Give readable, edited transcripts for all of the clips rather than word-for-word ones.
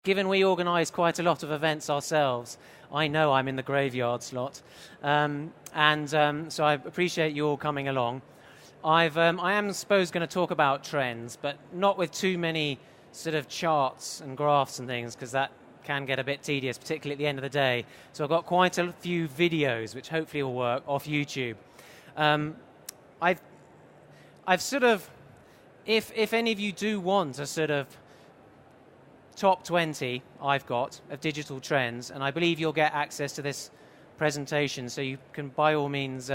Given we organise quite a lot of events ourselves, I know I'm in the graveyard slot, so I appreciate you all coming along. I am suppose going to talk about trends, but not with too many sort of charts and graphs and things, because that can get a bit tedious, particularly at the end of the day. So I've got quite a few videos, which hopefully will work, off YouTube. I've sort of, if any of you do want a sort of top 20 I've got of digital trends, and I believe you'll get access to this presentation, so you can by all means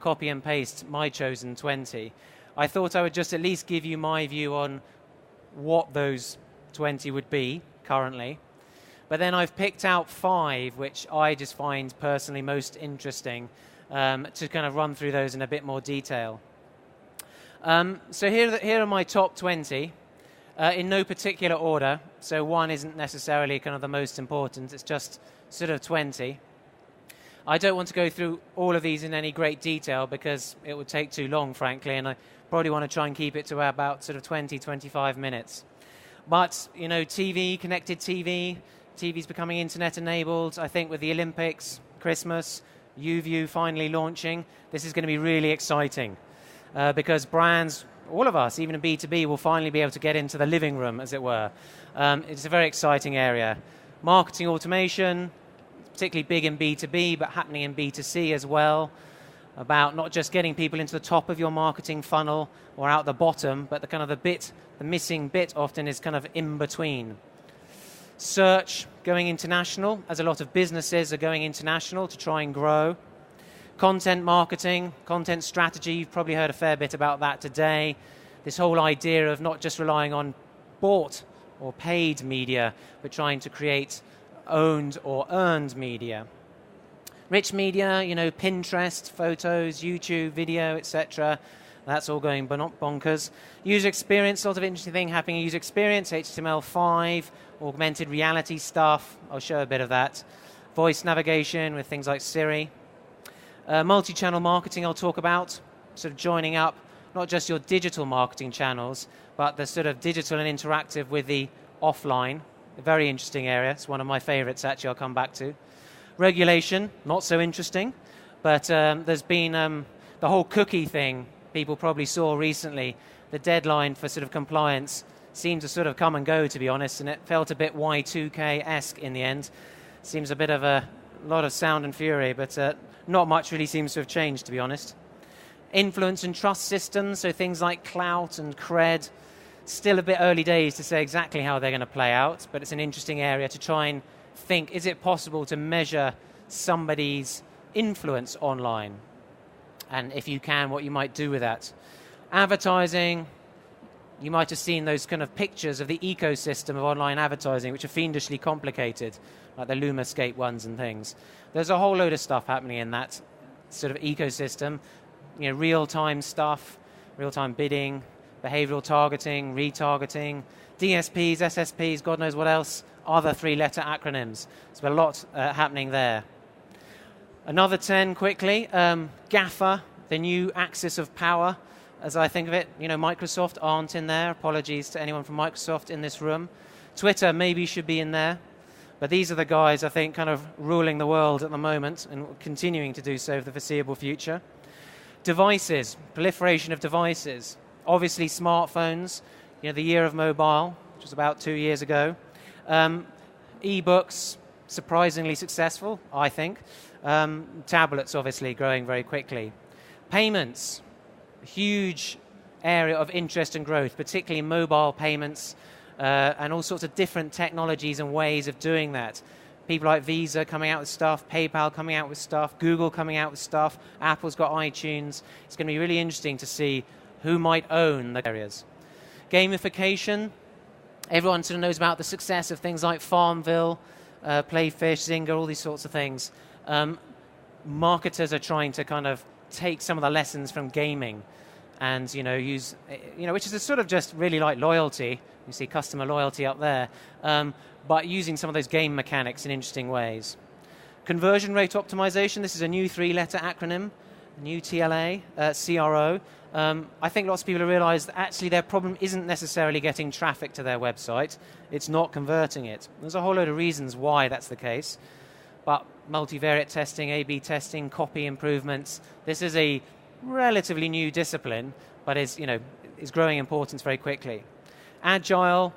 copy and paste my chosen 20. I thought I would just at least give you my view on what those 20 would be currently. But then I've picked out 5 which I just find personally most interesting to kind of run through those in a bit more detail. So here are my top 20. In no particular order, so one isn't necessarily kind of the most important, it's just sort of 20. I don't want to go through all of these in any great detail because it would take too long, frankly, and I probably want to try and keep it to about sort of 20, 25 minutes. But, you know, TV, connected TV's becoming internet-enabled. I think with the Olympics, Christmas, YouView finally launching, this is going to be really exciting because brands, all of us, even in B2B, will finally be able to get into the living room, as it were. It's a very exciting area. Marketing automation, particularly big in B2B, but happening in B2C as well, about not just getting people into the top of your marketing funnel or out the bottom, but the missing bit often is kind of in between. Search going international, as a lot of businesses are going international to try and grow. Content marketing, content strategy, you've probably heard a fair bit about that today. This whole idea of not just relying on bought or paid media, but trying to create owned or earned media. Rich media, you know, Pinterest, photos, YouTube, video, etc. That's all going bonkers. User experience, a lot of interesting thing happening in user experience, HTML5, augmented reality stuff, I'll show a bit of that. Voice navigation with things like Siri. Multi-channel marketing I'll talk about, sort of joining up not just your digital marketing channels, but the sort of digital and interactive with the offline. A very interesting area. It's one of my favorites, actually, I'll come back to. Regulation, not so interesting, but there's been the whole cookie thing people probably saw recently. The deadline for sort of compliance seemed to sort of come and go, to be honest, and it felt a bit Y2K-esque in the end. Seems a bit of a lot of sound and fury, but not much really seems to have changed, to be honest. Influence and trust systems, so things like clout and cred. Still a bit early days to say exactly how they're going to play out, but it's an interesting area to try and think, is it possible to measure somebody's influence online? And if you can, what you might do with that. Advertising, you might have seen those kind of pictures of the ecosystem of online advertising, which are fiendishly complicated, like the Lumascape ones and things. There's a whole load of stuff happening in that sort of ecosystem. You know, real-time stuff, real-time bidding, behavioral targeting, retargeting, DSPs, SSPs, God knows what else, other 3-letter acronyms. So a lot happening there. Another 10 quickly. GAFA, the new axis of power, as I think of it. You know, Microsoft aren't in there. Apologies to anyone from Microsoft in this room. Twitter maybe should be in there. But these are the guys, I think, kind of ruling the world at the moment and continuing to do so for the foreseeable future. Devices, proliferation of devices. Obviously smartphones, you know, the year of mobile, which was about 2 years ago. E-books, surprisingly successful, I think. Tablets, obviously, growing very quickly. Payments, huge area of interest and growth, particularly mobile payments, and all sorts of different technologies and ways of doing that. People like Visa coming out with stuff, PayPal coming out with stuff, Google coming out with stuff, Apple's got iTunes. It's going to be really interesting to see who might own the areas. Gamification, everyone sort of knows about the success of things like Farmville, Playfish, Zynga, all these sorts of things. Marketers are trying to kind of take some of the lessons from gaming and, you know, use, you know, which is a sort of just really like loyalty. You see customer loyalty up there, but using some of those game mechanics in interesting ways. Conversion rate optimization, this is a new 3-letter acronym. new TLA, CRO. I think lots of people have realised that actually their problem isn't necessarily getting traffic to their website, it's not converting it. There's a whole load of reasons why that's the case, but multivariate testing, A/B testing, copy improvements, this is a relatively new discipline, but is growing importance very quickly. Agile,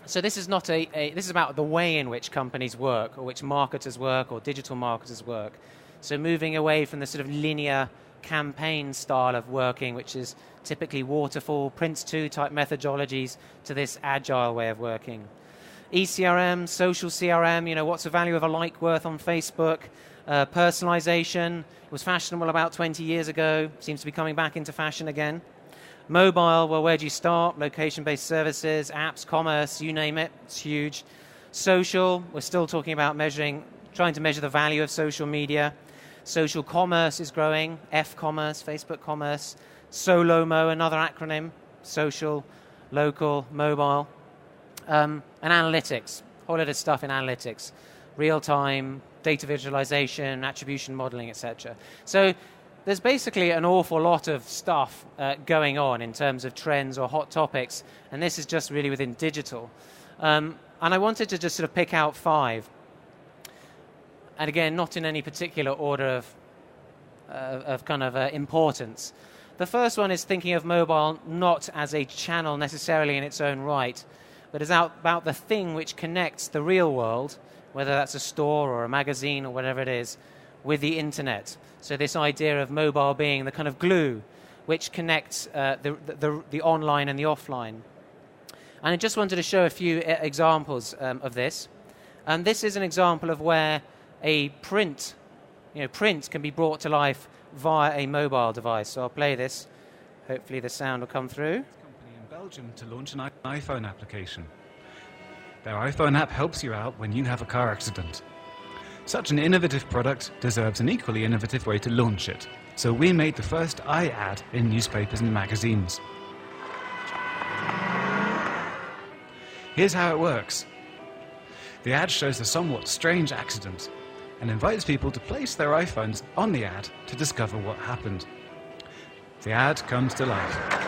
so this is not this is about the way in which companies work, or which marketers work, or digital marketers work. So moving away from the sort of linear campaign style of working, which is typically waterfall, Prince2 type methodologies, to this agile way of working. ECRM, social CRM, what's the value of a like worth on Facebook? Personalization was fashionable about 20 years ago, seems to be coming back into fashion again. Mobile, well, where do you start? Location-based services, apps, commerce, you name it, it's huge. Social, we're still talking about trying to measure the value of social media. Social commerce is growing, F-commerce, Facebook commerce. SOLOMO, another acronym, social, local, mobile. And analytics, a whole lot of stuff in analytics. Real-time, data visualization, attribution modeling, etc. So there's basically an awful lot of stuff going on in terms of trends or hot topics, and this is just really within digital. And I wanted to just sort of pick out 5. And again, not in any particular order of kind of importance. The first one is thinking of mobile not as a channel necessarily in its own right, but as about the thing which connects the real world, whether that's a store or a magazine or whatever it is, with the internet. So this idea of mobile being the kind of glue which connects the online and the offline. And I just wanted to show a few examples of this. And this is an example of where a print can be brought to life via a mobile device. So I'll play this. Hopefully the sound will come through. Company in Belgium to launch an iPhone application. Their iPhone app helps you out when you have a car accident. Such an innovative product deserves an equally innovative way to launch it. So we made the first iAd in newspapers and magazines. Here's how it works. The ad shows a somewhat strange accident and invites people to place their iPhones on the ad to discover what happened. The ad comes to life.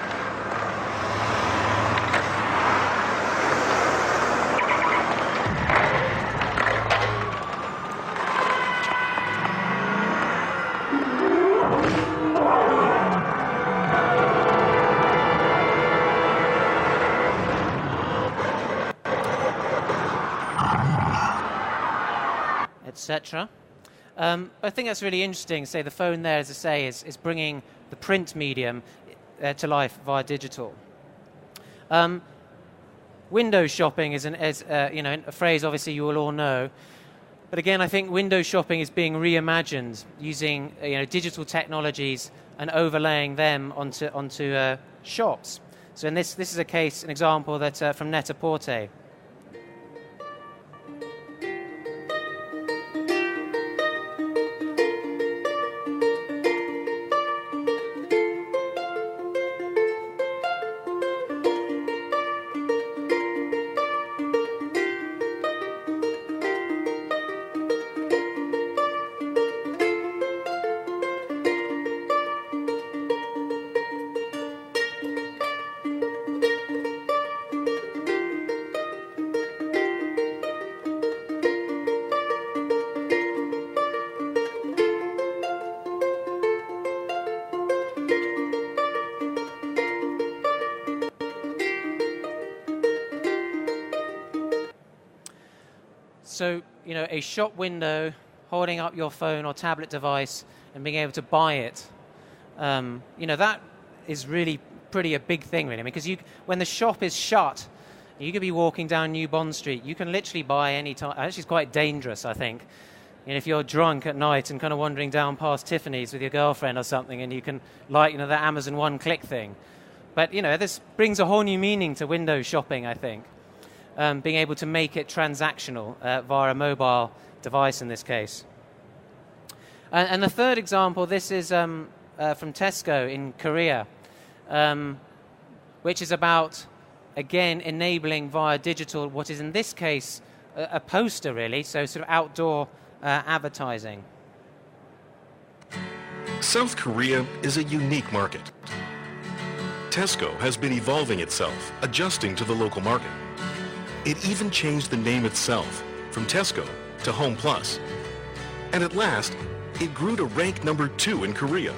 Etc. I think that's really interesting. Say the phone there, as I say, is bringing the print medium to life via digital. Window shopping is a phrase obviously you will all know, but again I think window shopping is being reimagined using digital technologies and overlaying them onto shops. So in this is an example that from Net-a-Porter. So, a shop window, holding up your phone or tablet device and being able to buy it, that is really a big thing, really. Because when the shop is shut, you could be walking down New Bond Street. You can literally buy any time. Actually, it's quite dangerous, I think. If you're drunk at night and kind of wandering down past Tiffany's with your girlfriend or something, and you can the Amazon one-click thing. But, this brings a whole new meaning to window shopping, I think. Being able to make it transactional via a mobile device in this case. And the third example, this is from Tesco in Korea, which is about, again, enabling via digital what is in this case a poster, really, so sort of outdoor advertising. South Korea is a unique market. Tesco has been evolving itself, adjusting to the local market. It even changed the name itself from Tesco to Home Plus. And at last, it grew to rank number 2 in Korea.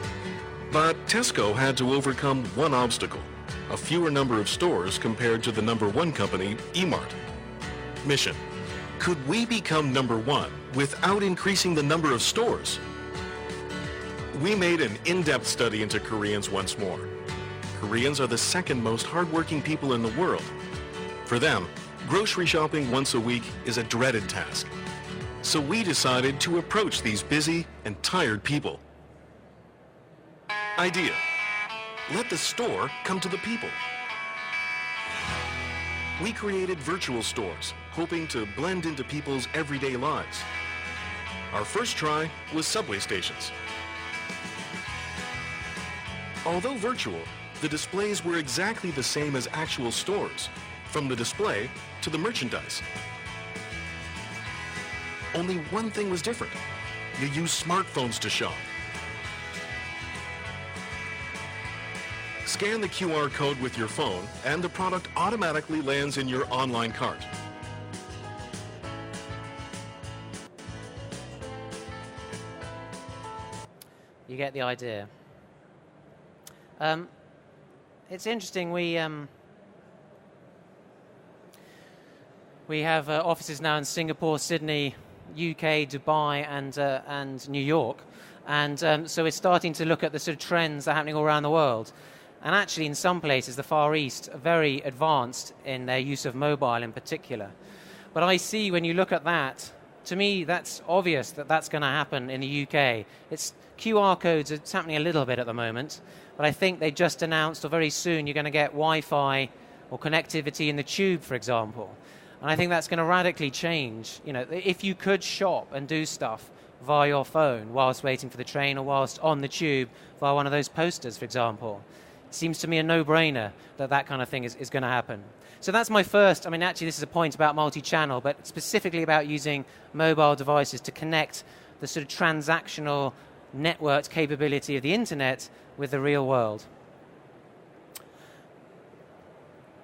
But Tesco had to overcome one obstacle, a fewer number of stores compared to the number 1 company, Emart. Mission: could we become number 1 without increasing the number of stores? We made an in-depth study into Koreans once more. Koreans are the second most hardworking people in the world. For them, grocery shopping once a week is a dreaded task. So we decided to approach these busy and tired people. Idea: let the store come to the people. We created virtual stores, hoping to blend into people's everyday lives. Our first try was subway stations. Although virtual, the displays were exactly the same as actual stores, from the display to the merchandise. Only one thing was different. You use smartphones to shop. Scan the QR code with your phone and the product automatically lands in your online cart. You get the idea. It's interesting. We have offices now in Singapore, Sydney, UK, Dubai, and New York, and so we're starting to look at the sort of trends that are happening all around the world. And actually, in some places, the Far East are very advanced in their use of mobile in particular. But I see when you look at that, to me, that's obvious that that's going to happen in the UK. It's QR codes, it's happening a little bit at the moment, but I think they just announced, or very soon, you're going to get Wi-Fi or connectivity in the tube, for example. And I think that's going to radically change. You know, if you could shop and do stuff via your phone whilst waiting for the train or whilst on the tube via one of those posters, for example, it seems to me a no-brainer that that kind of thing is going to happen. So that's my first, I mean, actually this is a point about multi-channel, but specifically about using mobile devices to connect the sort of transactional networked capability of the internet with the real world.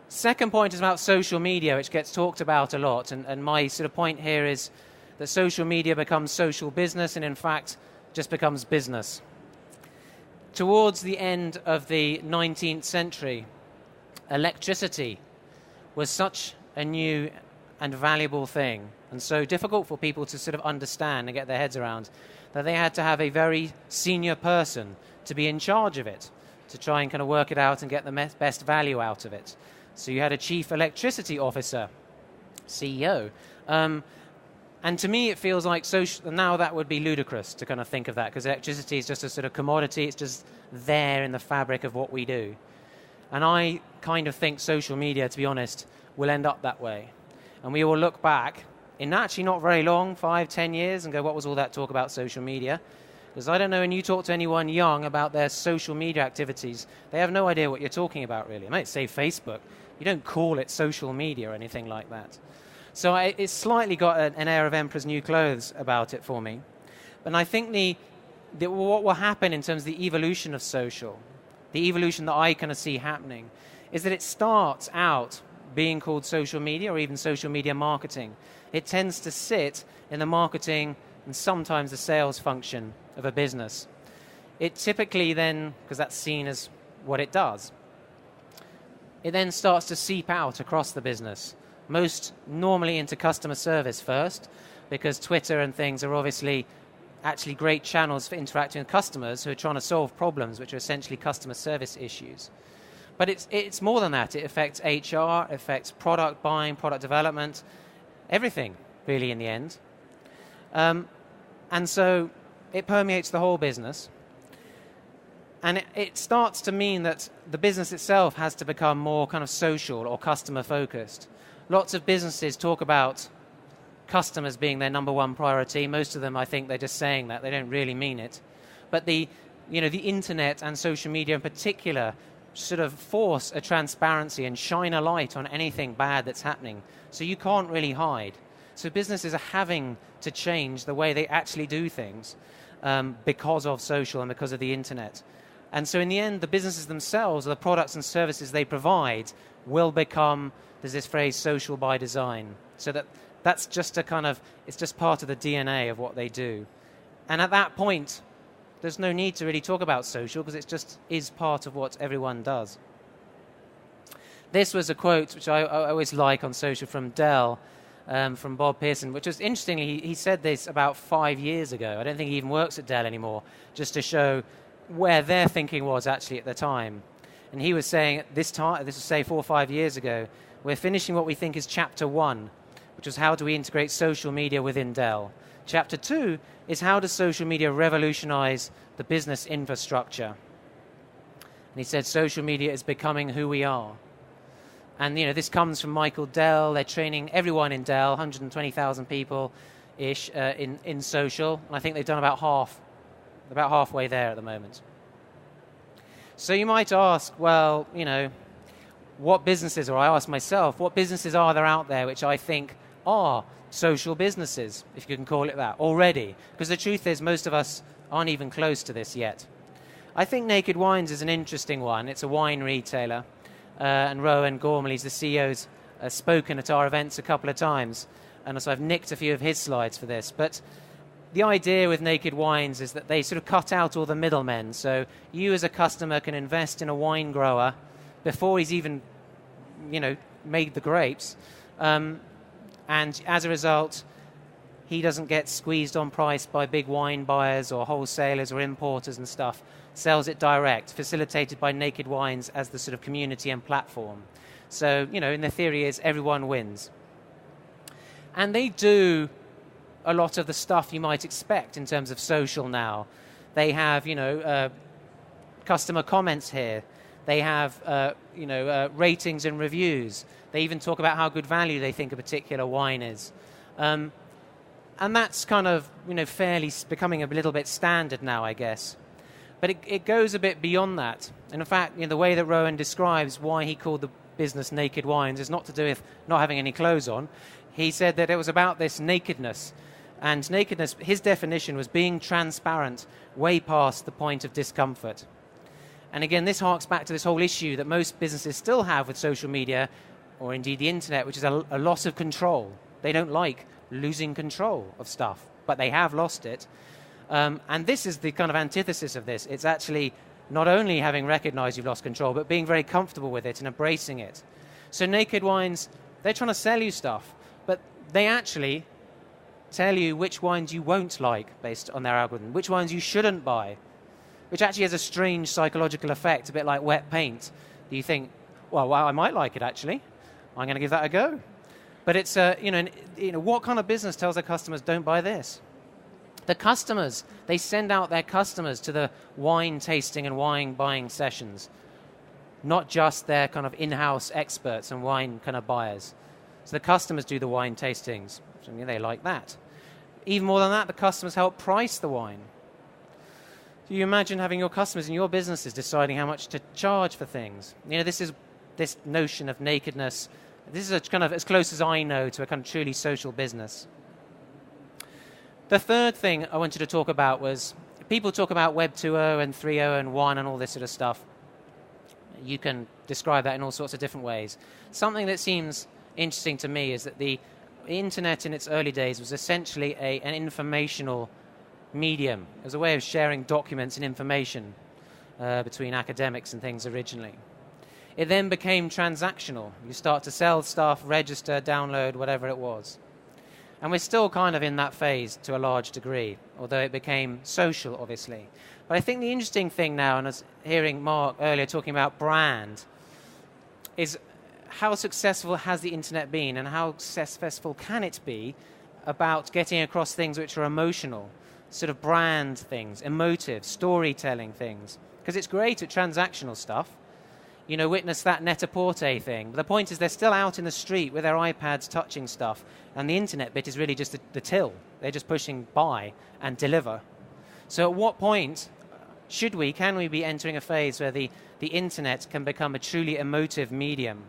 Second point is about social media, which gets talked about a lot, and my sort of point here is that social media becomes social business and in fact just becomes business. Towards the end of the 19th century, electricity was such a new and valuable thing and so difficult for people to sort of understand and get their heads around that they had to have a very senior person to be in charge of it, to try and kind of work it out and get the best value out of it. So you had a chief electricity officer, CEO. And to me, it feels like now that would be ludicrous to kind of think of that, because electricity is just a sort of commodity. It's just there in the fabric of what we do. And I kind of think social media, to be honest, will end up that way. And we will look back in actually not very long, 5-10 years, and go, what was all that talk about social media? Because I don't know, when you talk to anyone young about their social media activities, they have no idea what you're talking about, really. I might say Facebook. You don't call it social media or anything like that. So it's slightly got an air of Emperor's New Clothes about it for me. And I think what will happen in terms of the evolution of social, the evolution that I kind of see happening, is that it starts out being called social media or even social media marketing. It tends to sit in the marketing and sometimes the sales function of a business. It typically then, because that's seen as what it does, it then starts to seep out across the business, most normally into customer service first, because Twitter and things are obviously actually great channels for interacting with customers who are trying to solve problems, which are essentially customer service issues. But it's more than that. It affects HR, it affects product buying, product development, everything, really, in the end. And so it permeates the whole business. And it starts to mean that the business itself has to become more kind of social or customer-focused. Lots of businesses talk about customers being their number one priority. Most of them, I think, they're just saying that. They don't really mean it. But the internet and social media in particular sort of force a transparency and shine a light on anything bad that's happening. So you can't really hide. So businesses are having to change the way they actually do things. because of social and because of the internet. And so in the end, the businesses themselves, or the products and services they provide, will become, there's this phrase, social by design. So that's just a kind of, it's just part of the DNA of what they do. And at that point, there's no need to really talk about social because it just is part of what everyone does. This was a quote which I always like on social from Dell, from Bob Pearson, which was interestingly, he said this about 5 years ago. I don't think he even works at Dell anymore, just to show where their thinking was actually at the time. And he was saying at this time, this was say 4 or 5 years ago, we're finishing what we think is chapter 1, which was how do we integrate social media within Dell. Chapter 2 is how does social media revolutionize the business infrastructure. And he said social media is becoming who we are. And this comes from Michael Dell. They're training everyone in Dell, 120,000 people-ish in social. And I think they've done about halfway there at the moment. So you might ask, well, what businesses, or I ask myself, what businesses are there out there which I think are social businesses, if you can call it that, already? Because the truth is most of us aren't even close to this yet. I think Naked Wines is an interesting one. It's a wine retailer. And Rowan Gormley's the CEO's spoken at our events a couple of times. And so I've nicked a few of his slides for this. But the idea with Naked Wines is that they sort of cut out all the middlemen. So you as a customer can invest in a wine grower before he's even, made the grapes. And as a result, he doesn't get squeezed on price by big wine buyers or wholesalers or importers and stuff. Sells it direct, facilitated by Naked Wines as the sort of community and platform. So, in the theory is everyone wins. And they do a lot of the stuff you might expect in terms of social now. They have, customer comments here. They have, ratings and reviews. They even talk about how good value they think a particular wine is. And that's kind of, fairly becoming a little bit standard now, I guess. But it goes a bit beyond that. And in fact, the way that Rowan describes why he called the business Naked Wines is not to do with not having any clothes on. He said that it was about this nakedness. And nakedness, his definition was being transparent way past the point of discomfort. And again, this harks back to this whole issue that most businesses still have with social media, or indeed the internet, which is a loss of control. They don't like losing control of stuff, but they have lost it. And this is the kind of antithesis of this. It's actually not only having recognized you've lost control, but being very comfortable with it and embracing it. So Naked Wines, they're trying to sell you stuff, but they actually tell you which wines you won't like based on their algorithm, which wines you shouldn't buy, which actually has a strange psychological effect, a bit like wet paint. You think, well, I might like it actually. I'm going to give that a go. But it's, what kind of business tells their customers don't buy this? The customers, they send out their customers to the wine tasting and wine buying sessions, not just their kind of in-house experts and wine kind of buyers. So the customers do the wine tastings. So they like that. Even more than that, the customers help price the wine. So you imagine having your customers in your businesses deciding how much to charge for things. This is this notion of nakedness. This is a kind of as close as I know to a kind of truly social business. The third thing I wanted to talk about was people talk about Web 2.0 and 3.0 and 1 and all this sort of stuff. You can describe that in all sorts of different ways. Something that seems interesting to me is that the internet in its early days was essentially an informational medium. It was a way of sharing documents and information between academics and things originally. It then became transactional. You start to sell stuff, register, download, whatever it was. And we're still kind of in that phase to a large degree, although it became social, obviously. But I think the interesting thing now, and I was hearing Mark earlier talking about brand, is how successful has the internet been and how successful can it be about getting across things which are emotional, sort of brand things, emotive, storytelling things. Because it's great at transactional stuff. Witness that Net-a-Porter thing. But the point is they're still out in the street with their iPads touching stuff, and the internet bit is really just the till. They're just pushing buy and deliver. So at what point can we be entering a phase where the internet can become a truly emotive medium?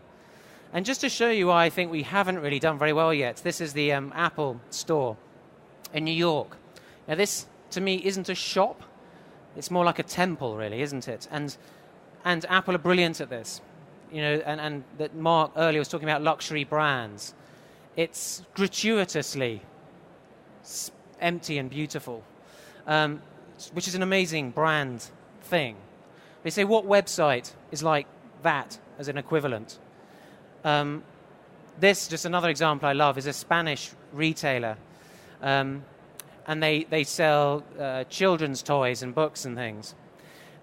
And just to show you why I think we haven't really done very well yet, this is the Apple store in New York. Now this to me, isn't a shop. It's more like a temple, really, isn't it? And Apple are brilliant at this. And that Mark earlier was talking about luxury brands. It's gratuitously empty and beautiful, which is an amazing brand thing. They say, what website is like that as an equivalent? This, just another example I love, is a Spanish retailer. And they sell children's toys and books and things.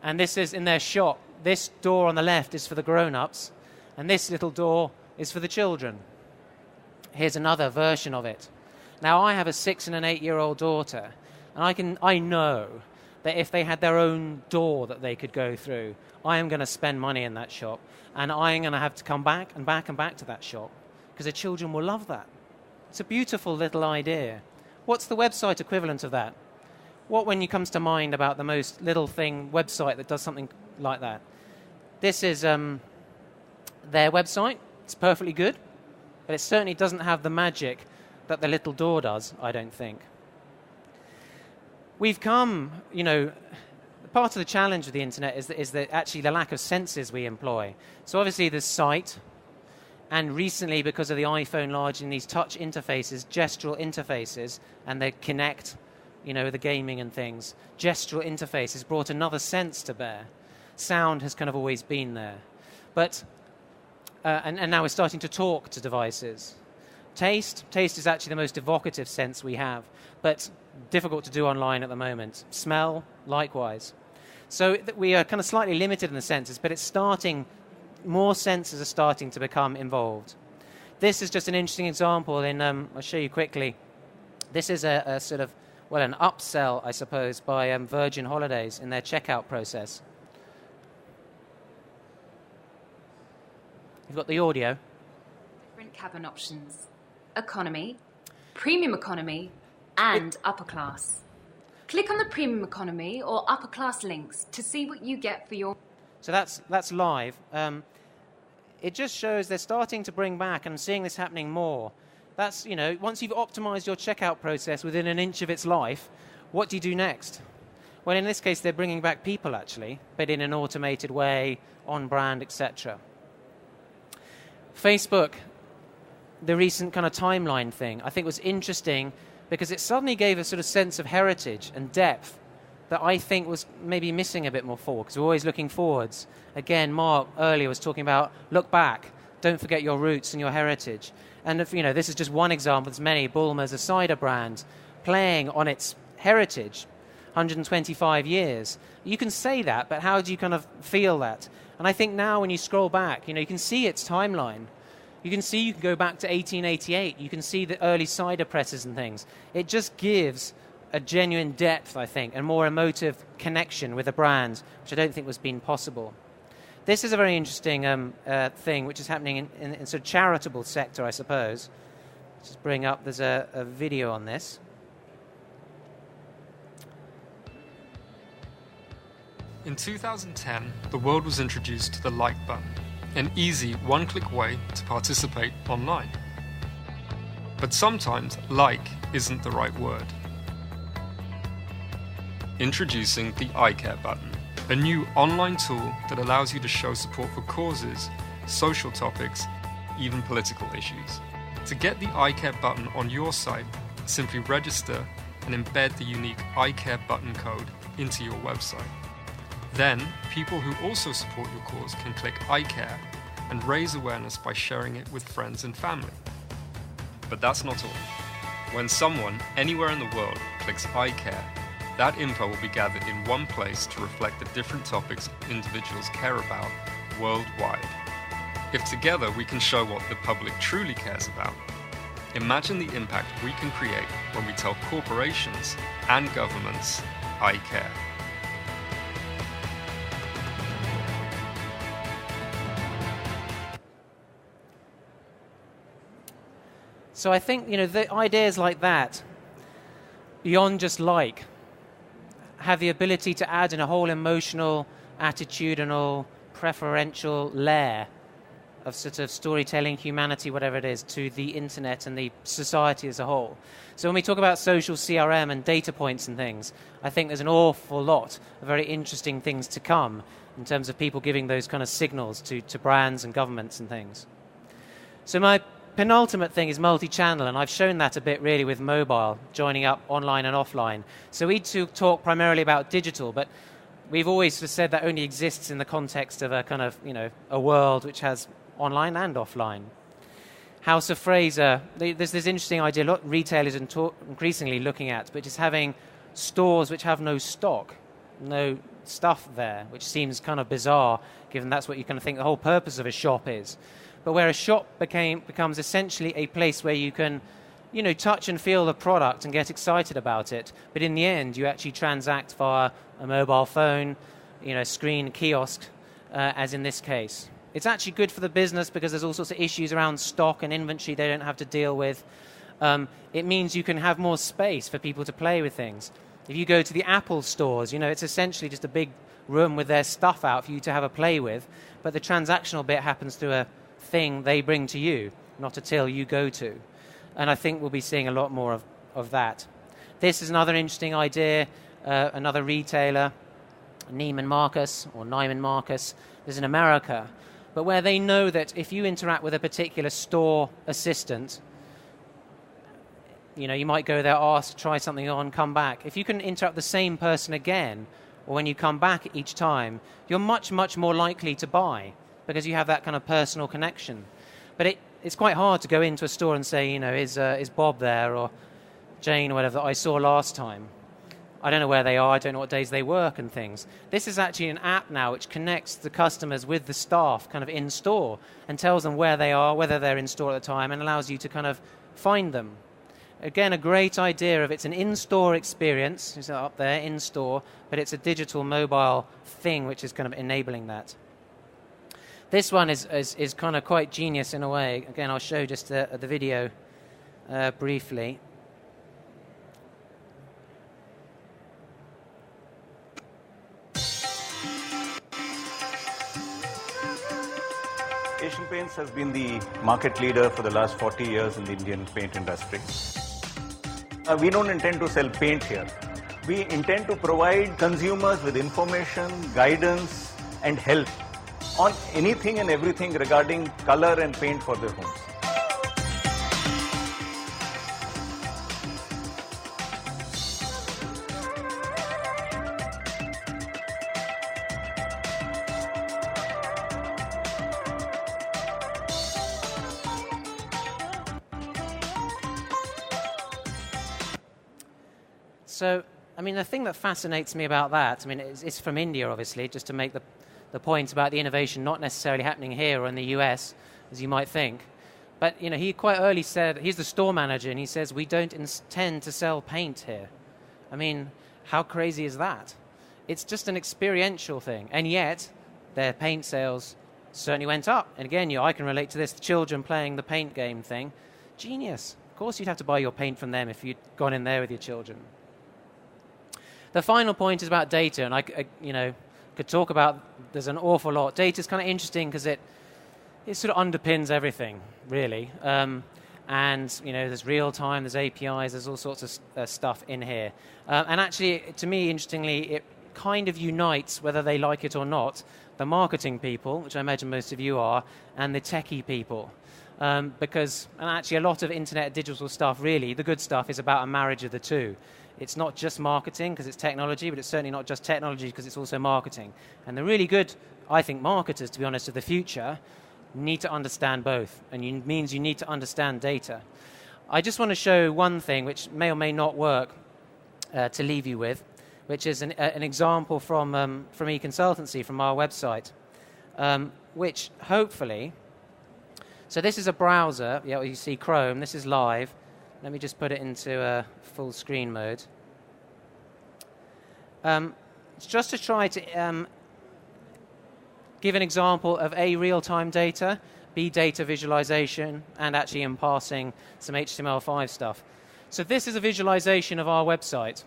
And this is in their shop. This door on the left is for the grown-ups, and this little door is for the children. Here's another version of it. Now, I have a 6- and an 8-year-old daughter, and I know that if they had their own door that they could go through, I am going to spend money in that shop, and I am going to have to come back and back and back to that shop, because the children will love that. It's a beautiful little idea. What's the website equivalent of that? What, when you comes to mind about the most little thing website that does something like that? This is their website. It's perfectly good, but it certainly doesn't have the magic that the little door does, I don't think. We've come, part of the challenge of the internet is that actually the lack of senses we employ. So obviously there's sight, and recently because of the iPhone launching these touch interfaces, gestural interfaces, and the Kinect, the gaming and things, gestural interfaces brought another sense to bear. Sound has kind of always been there. But, and now we're starting to talk to devices. Taste is actually the most evocative sense we have, but difficult to do online at the moment. Smell, likewise. So we are kind of slightly limited in the senses, but it's starting, more senses are starting to become involved. This is just an interesting example, I'll show you quickly. This is a sort of, an upsell, I suppose, by Virgin Holidays in their checkout process. You've got the audio. Different cabin options. Economy, premium economy, and upper class. Click on the premium economy or upper class links to see what you get for your... So that's live. It just shows they're starting to bring back, and I'm seeing this happening more. That's, once you've optimized your checkout process within an inch of its life, what do you do next? Well, in this case, they're bringing back people, actually, but in an automated way, on brand, etc. Facebook, the recent kind of timeline thing, I think was interesting because it suddenly gave a sort of sense of heritage and depth that I think was maybe missing a bit more forward, because we're always looking forwards. Again, Mark earlier was talking about look back, don't forget your roots and your heritage. And if, this is just one example, there's many. Bulmer's a cider brand playing on its heritage, 125 years. You can say that, but how do you kind of feel that? And I think now when you scroll back, you can see its timeline. You can go back to 1888. You can see the early cider presses and things. It just gives a genuine depth, I think, and more emotive connection with a brand, which I don't think was been possible. This is a very interesting thing, which is happening in sort of charitable sector, I suppose. Just bring up, there's a video on this. In 2010, the world was introduced to the like button, an easy one-click way to participate online. But sometimes like isn't the right word. Introducing the I Care button, a new online tool that allows you to show support for causes, social topics, even political issues. To get the I Care button on your site, simply register and embed the unique I Care button code into your website. Then, people who also support your cause can click I Care and raise awareness by sharing it with friends and family. But that's not all. When someone, anywhere in the world, clicks I Care, that info will be gathered in one place to reflect the different topics individuals care about worldwide. If together we can show what the public truly cares about, imagine the impact we can create when we tell corporations and governments, I care. So I think, the ideas like that, beyond just like, have the ability to add in a whole emotional, attitudinal, preferential layer sort of storytelling, humanity, whatever it is, to the internet and the society as a whole. So when we talk about social CRM and data points and things, I think there's an awful lot of very interesting things to come in terms of people giving those kind of signals to brands and governments and things. So my penultimate thing is multi-channel, and I've shown that a bit really with mobile, joining up online and offline. So we talk primarily about digital, but we've always said that only exists in the context of a kind of, a world which has online and offline. House of Fraser, there's this interesting idea, a lot of retailers are increasingly looking at, but just having stores which have no stock, no stuff there, which seems kind of bizarre, given that's what you kind of think the whole purpose of a shop is. But where a shop becomes essentially a place where you can, touch and feel the product and get excited about it, but in the end you actually transact via a mobile phone, screen, kiosk, as in this case. It's actually good for the business because there's all sorts of issues around stock and inventory they don't have to deal with. It means you can have more space for people to play with things. If you go to the Apple stores, it's essentially just a big room with their stuff out for you to have a play with, but the transactional bit happens through a thing they bring to you, not a till you go to. And I think we'll be seeing a lot more of that. This is another interesting idea, another retailer, Neiman Marcus, is in America, but where they know that if you interact with a particular store assistant, you might go there, ask, try something on, come back. If you can interact with the same person again, or when you come back each time, you're much, much more likely to buy because you have that kind of personal connection. But it's quite hard to go into a store and say, is Bob there or Jane or whatever that I saw last time. I don't know where they are, I don't know what days they work and things. This is actually an app now which connects the customers with the staff kind of in store and tells them where they are, whether they're in store at the time, and allows you to kind of find them. Again, a great idea of it's an in-store experience, it's up there, in-store, but it's a digital mobile thing which is kind of enabling that. This one is kind of quite genius in a way. Again, I'll show just the video briefly. Asian Paints has been the market leader for the last 40 years in the Indian paint industry. We don't intend to sell paint here. We intend to provide consumers with information, guidance, and help on anything and everything regarding color and paint for their homes. So, the thing that fascinates me about that, it's from India, obviously, just to make the point about the innovation not necessarily happening here or in the US, as you might think. But, he quite early said, he's the store manager, and he says, we don't intend to sell paint here. How crazy is that? It's just an experiential thing. And yet, their paint sales certainly went up. And again, I can relate to this, the children playing the paint game thing. Genius. Of course you'd have to buy your paint from them if you'd gone in there with your children. The final point is about data, and I could talk about, there's an awful lot. Data is kind of interesting because it sort of underpins everything, really. There's real time, there's APIs, there's all sorts of stuff in here. And actually, to me, interestingly, it kind of unites, whether they like it or not, the marketing people, which I imagine most of you are, and the techie people. Because actually a lot of internet digital stuff, really, the good stuff is about a marriage of the two. It's not just marketing because it's technology, but it's certainly not just technology because it's also marketing. And the really good, I think, marketers, to be honest, of the future need to understand both, and it means you need to understand data. I just want to show one thing which may or may not work to leave you with, which is an example from Econsultancy, from our website, which hopefully... So this is a browser, you see Chrome, this is live. Let me just put it into full screen mode. It's just to try to give an example of A, real-time data, B, data visualization, and actually in passing some HTML5 stuff. So this is a visualization of our website.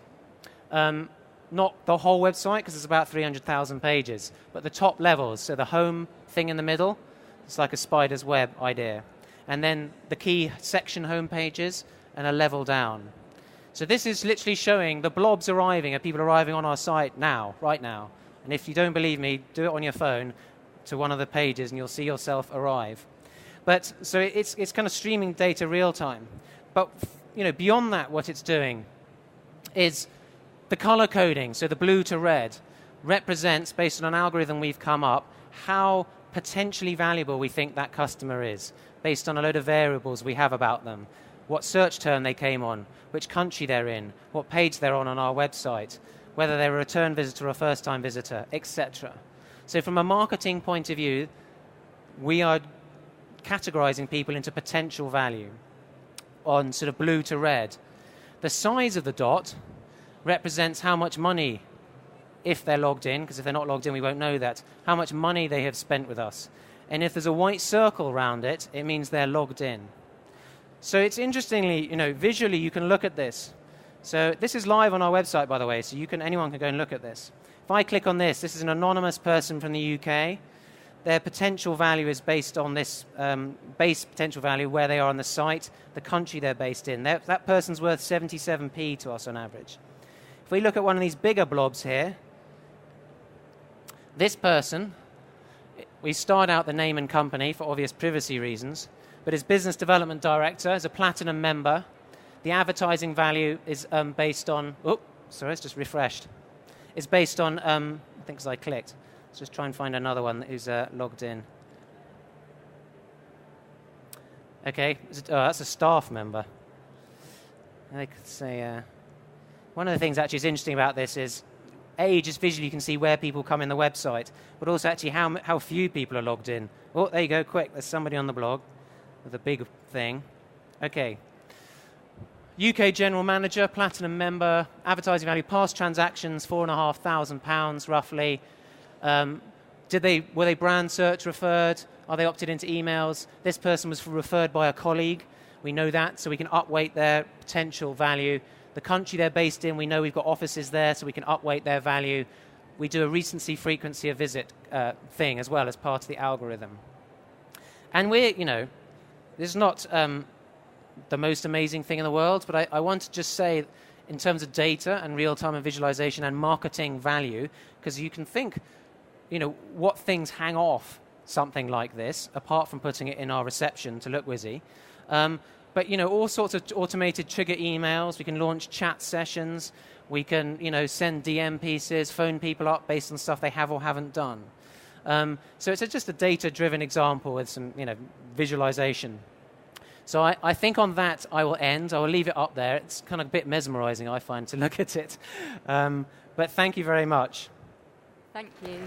Not the whole website, because it's about 300,000 pages, but the top levels, so the home thing in the middle, It's like a spider's web idea. And then the key section home pages and a level down. So this is literally showing the blobs arriving, and people arriving on our site now, right now. And if you don't believe me, do it on your phone to one of the pages and you'll see yourself arrive. But so it's kind of streaming data real time. But beyond that, what it's doing is the color coding. So the blue to red represents, based on an algorithm we've come up, how potentially valuable we think that customer is, based on a load of variables we have about them. What search term they came on, which country they're in, what page they're on our website, whether they're a return visitor or a first-time visitor, etc. So from a marketing point of view, we are categorizing people into potential value on sort of blue to red. The size of the dot represents how much money, if they're logged in, because if they're not logged in, we won't know that, how much money they have spent with us. And if there's a white circle around it, it means they're logged in. So it's interestingly, visually you can look at this. So this is live on our website, by the way, so anyone can go and look at this. If I click on this is an anonymous person from the UK. Their potential value is based on this base potential value, where they are on the site, the country they're based in. That person's worth 77p to us on average. If we look at one of these bigger blobs here, this person, we start out the name and company for obvious privacy reasons, but as business development director, as a platinum member, the advertising value is based on, it's just refreshed. It's based on, I think as I clicked, let's just try and find another one who's logged in. Okay, that's a staff member. I could say, one of the things actually is interesting about this is, just visually you can see where people come in the website, but also actually how few people are logged in. Oh, there you go, quick, there's somebody on the blog with a big thing. Okay. UK General Manager, Platinum Member, advertising value, past transactions, £4,500 roughly. Were they brand search referred? Are they opted into emails? This person was referred by a colleague. We know that, so we can upweight their potential value. The country they're based in, we know we've got offices there, so we can upweight their value. We do a recency, frequency of visit thing as well as part of the algorithm. And this is not the most amazing thing in the world, but I want to just say, in terms of data and real-time and visualization and marketing value, because you can think, what things hang off something like this, apart from putting it in our reception to look whizzy. But, all sorts of automated trigger emails. We can launch chat sessions. We can, send DM pieces, phone people up based on stuff they have or haven't done. So it's just a data-driven example with some, visualization. So I think on that I will end. I will leave it up there. It's kind of a bit mesmerizing, I find, to look at it. But thank you very much. Thank you.